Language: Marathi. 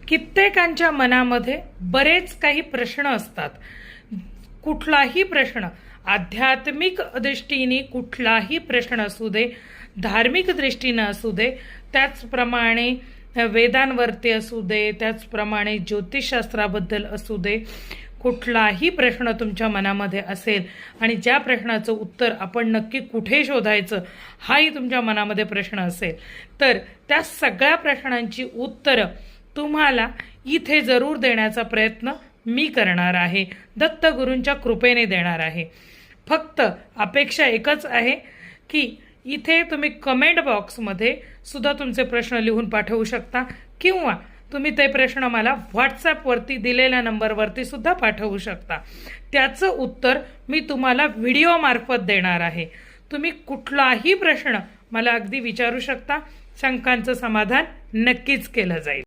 कित्येकांच्या मनामध्ये बरेच काही प्रश्न असतात. कुठलाही प्रश्न, आध्यात्मिक दृष्टीने कुठलाही प्रश्न असू दे, धार्मिक दृष्टीने असू दे, त्याचप्रमाणे वेदांवरती असू दे, त्याचप्रमाणे ज्योतिषशास्त्राबद्दल असू दे, कुठलाही प्रश्न तुमच्या मनामध्ये असेल आणि ज्या प्रश्नाचं उत्तर आपण नक्की कुठे शोधायचं हाही तुमच्या मनामध्ये प्रश्न असेल, तर त्या सगळ्या प्रश्नांची उत्तरं तुम्हाला इथे जरूर देण्याचा प्रयत्न मी करणार आहे, दत्तगुरूंच्या कृपेने देणार आहे. फक्त अपेक्षा एकच आहे की इथे तुम्ही कमेंट बॉक्समध्ये सुद्धा तुमचे प्रश्न लिहून पाठवू शकता किंवा तुम्ही ते प्रश्न मला व्हॉट्सॲपवरती दिलेल्या नंबरवरती सुद्धा पाठवू शकता. त्याचं उत्तर मी तुम्हाला व्हिडिओमार्फत देणार आहे. तुम्ही कुठलाही प्रश्न मला अगदी विचारू शकता, शंकांचं समाधान नक्कीच केलं जाईल.